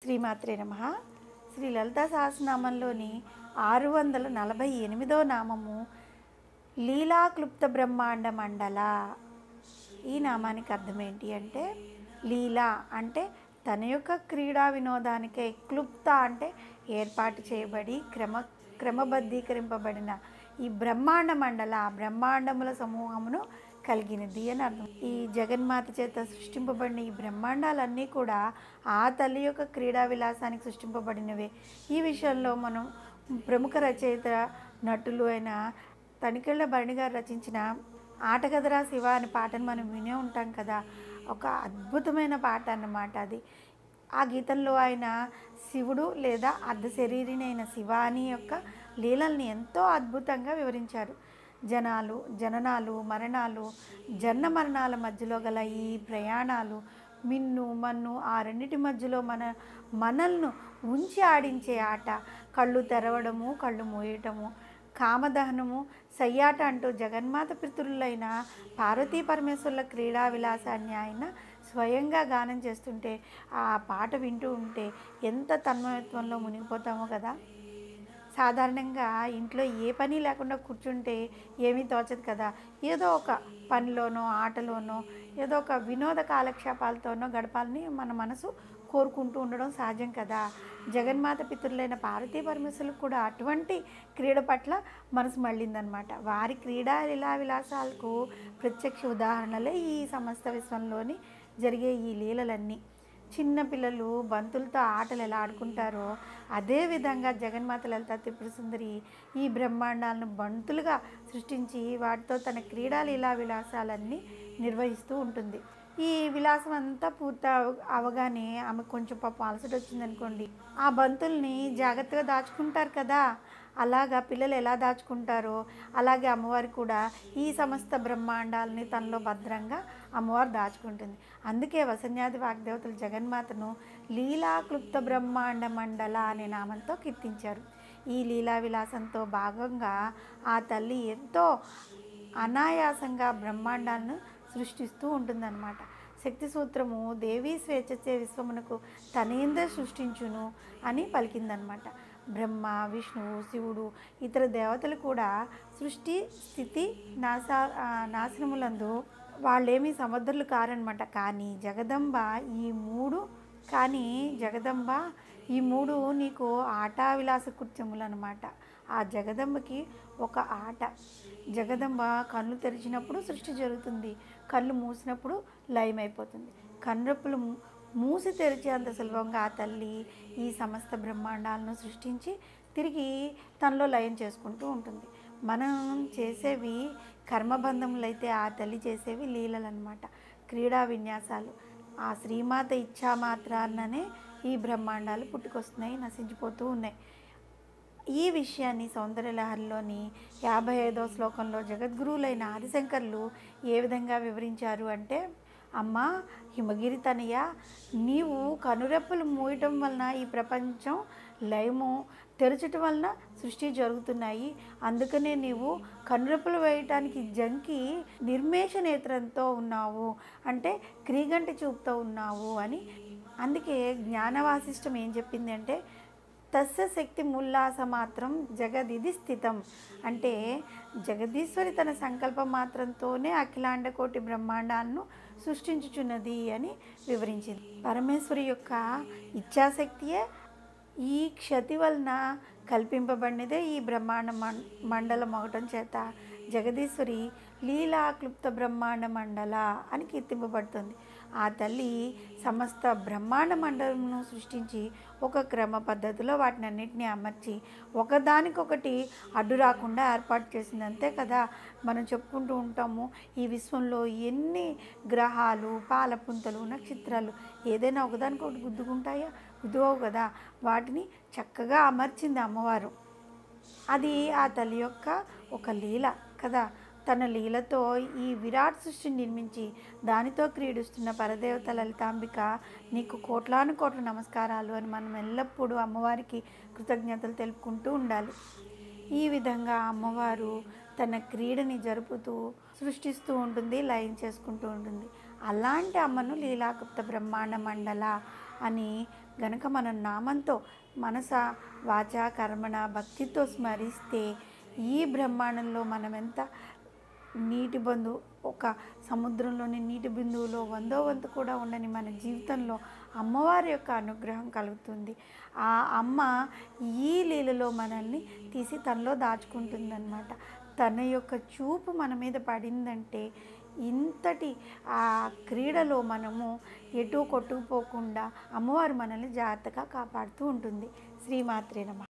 శ్రీమాత్రే నమః. శ్రీ లలితా సహస్రనామంలోని 648వ నామము లీలా క్లుప్త బ్రహ్మాండ మండల. ఈ నామానికి అర్థం ఏంటి అంటే, లీలా అంటే తన యొక్క క్రీడా వినోదానికే, క్లుప్త అంటే ఏర్పాటు చేయబడి క్రమబద్ధీకరింపబడిన ఈ బ్రహ్మాండ మండల, బ్రహ్మాండముల సమూహమును కలిగినది అని అర్థం. ఈ జగన్మాత చేత సృష్టింపబడిన ఈ బ్రహ్మాండాలన్నీ కూడా ఆ తల్లి యొక్క క్రీడా విలాసానికి సృష్టింపబడినవే. ఈ విషయంలో మనం ప్రముఖ రచయిత నటులు అయిన తనికెళ్ళ భరణి గారు రచించిన ఆటగదరా శివ అనే పాటను మనం వినే ఉంటాం కదా. ఒక అద్భుతమైన పాట అన్నమాట అది. ఆ గీతంలో ఆయన శివుడు లేదా అర్ధశరీరిని అయిన శివాని యొక్క లీలల్ని ఎంతో అద్భుతంగా వివరించారు. జననాలు, మరణాలు, జన్మ మరణాల మధ్యలో గల ఈ ప్రయాణాలు, మిన్ను మన్ను ఆ రెండిటి మధ్యలో మనల్ని ఉంచి ఆడించే ఆట, కళ్ళు తెరవడము, కళ్ళు మూయటము, కామదహనము, సయ్యాట అంటూ జగన్మాత పితృలైన పార్వతీ పరమేశ్వరుల క్రీడా విలాసాన్ని ఆయన స్వయంగా గానం చేస్తుంటే, ఆ పాట వింటూ ఉంటే ఎంత తన్మయత్వంలో మునిగిపోతామో కదా. సాధారణంగా ఇంట్లో ఏ పని లేకుండా కూర్చుంటే ఏమీ తోచదు కదా. ఏదో ఒక పనిలోనో, ఆటలోనో, ఏదో ఒక వినోద కాలక్షేపాలతోనో గడపాలని మన మనసు కోరుకుంటూ ఉండడం సహజం కదా. జగన్మాత పితృలైన పార్వతీ పరమేశ్వరులకు కూడా అటువంటి క్రీడ పట్ల మనసు మళ్ళిందనమాట. వారి క్రీడా లీలా విలాసాలకు ప్రత్యక్ష ఉదాహరణలే ఈ సమస్త విశ్వంలోని జరిగే ఈ లీలలన్నీ. చిన్నపిల్లలు బంతులతో ఆటలు ఎలా ఆడుకుంటారో అదేవిధంగా జగన్మాత లలితా త్రిపుర సుందరి ఈ బ్రహ్మాండాలను బంతులుగా సృష్టించి వాటితో తన క్రీడా లీలా విలాసాలన్నీ నిర్వహిస్తూ ఉంటుంది. ఈ విలాసం అంతా పూర్తి అవగానే ఆమె కొంచెం పాపం అలసట వచ్చిందనుకోండి, ఆ బంతుల్ని జాగ్రత్తగా దాచుకుంటారు కదా. అలాగా పిల్లలు ఎలా దాచుకుంటారో అలాగే అమ్మవారు కూడా ఈ సమస్త బ్రహ్మాండాలని తనలో భద్రంగా అమ్మవారు దాచుకుంటుంది. అందుకే వసన్యాది వాగ్దేవతలు జగన్మాతను లీలా క్లుప్త బ్రహ్మాండ మండల అనే నామంతో కీర్తించారు. ఈ లీలా విలాసంతో భాగంగా ఆ తల్లి ఎంతో అనాయాసంగా బ్రహ్మాండాలను సృష్టిస్తూ ఉంటుందన్నమాట. శక్తి సూత్రము దేవీ స్వేచ్ఛచే విశ్వమునకు తనేందే సృష్టించును అని పలికిందనమాట. బ్రహ్మ, విష్ణువు, శివుడు, ఇతర దేవతలు కూడా సృష్టి, స్థితి, నాశనములందు వాళ్ళేమీ సమర్థులు కారనమాట. కానీ జగదంబ ఈ మూడు నీకు ఆటా విలాస కృత్యములు అనమాట. ఆ జగదంబకి ఒక ఆట. జగదంబ కళ్ళు తెరిచినప్పుడు సృష్టి జరుగుతుంది, కళ్ళు మూసినప్పుడు లయమైపోతుంది. కన్నురెప్పలు మూసి తెరిచి అంత సులభంగా ఆ తల్లి ఈ సమస్త బ్రహ్మాండాలను సృష్టించి తిరిగి తనలో లయం చేసుకుంటూ ఉంటుంది. మనం చేసేవి కర్మబంధములైతే ఆ తల్లి చేసేవి లీలలు అన్నమాట, క్రీడా విన్యాసాలు. ఆ శ్రీమాత ఇచ్ఛా మాత్రాన్ననే ఈ బ్రహ్మాండాలు పుట్టుకొస్తున్నాయి, నశించిపోతూ ఉన్నాయి. ఈ విషయాన్ని సౌందర్యలహరిలోని 55వ శ్లోకంలో జగద్గురువులైన ఆదిశంకర్లు ఏ విధంగా వివరించారు అంటే, అమ్మ హిమగిరి తనయ, నీవు కనురెప్పలు మూయటం వలన ఈ ప్రపంచం లయము, తెరచటం వలన సృష్టి జరుగుతున్నాయి. అందుకనే నీవు కనురెప్పలు వేయటానికి జంకి నిర్మేష నేత్రంతో ఉన్నావు, అంటే క్రీగంటి చూపుతో ఉన్నావు అని. అందుకే జ్ఞానవాసిష్టం ఏం చెప్పింది అంటే, తస్య శక్తి ముల్లాస మాత్రం జగదిది స్థితం, అంటే జగదీశ్వరి తన సంకల్పం మాత్రంతోనే అఖిలాండ కోటి బ్రహ్మాండాలను సృష్టించుచున్నది అని వివరించింది. పరమేశ్వరి యొక్క ఇచ్ఛాశక్తియే ఈ క్షతి వలన కల్పింపబడినదే ఈ బ్రహ్మాండ మండలం అవటం చేత జగదీశ్వరి లీలా క్లుప్త బ్రహ్మాండ మండల అని కీర్తింపబడుతుంది. ఆ తల్లి సమస్త బ్రహ్మాండ మండలమును సృష్టించి ఒక క్రమ పద్ధతిలో వాటిని అన్నింటినీ అమర్చి ఒకదానికొకటి అడ్డు రాకుండా ఏర్పాటు చేసింది. అంతే కదా. మనం చెప్పుకుంటూ ఉంటాము, ఈ విశ్వంలో ఎన్ని గ్రహాలు, పాలపుంతలు, నక్షత్రాలు ఏదైనా ఒకదానికొకటి గుద్దుకుంటాయా? గుద్దుకోవు కదా. వాటిని చక్కగా అమర్చింది అమ్మవారు. అది ఆ తల్లి యొక్క ఒక లీల కదా. తన లీలతో ఈ విరాట్ సృష్టిని నిర్మించి దానితో క్రీడిస్తున్న పరదేవత లలితాంబిక, నీకు కోట్లాను కోట్ల నమస్కారాలు అని మనం ఎల్లప్పుడూ అమ్మవారికి కృతజ్ఞతలు తెలుపుకుంటూ ఉండాలి. ఈ విధంగా అమ్మవారు తన క్రీడని జరుపుతూ సృష్టిస్తూ ఉంటుంది, లయం చేసుకుంటూ ఉంటుంది. అలాంటి అమ్మను లీలాక్లుప్త బ్రహ్మాండ మండల అని గనక మనం నామంతో మనస వాచ కర్మణ భక్తితో స్మరిస్తే ఈ బ్రహ్మాండంలో మనం ఎంత నీటి బిందువు, ఒక సముద్రంలోని నీటి బిందువులో 100వ వంతు కూడా ఉండని మన జీవితంలో అమ్మవారి యొక్క అనుగ్రహం కలుగుతుంది. ఆ అమ్మ ఈ లీలలో మనల్ని తీసి తనలో దాచుకుంటుందన్నమాట. తన యొక్క చూపు మన మీద పడిందంటే ఇంతటి ఆ క్రీడలో మనము ఎటు కొట్టుకుపోకుండా అమ్మవారు మనల్ని జాగ్రత్తగా కాపాడుతూ ఉంటుంది. శ్రీమాత్రే నమః.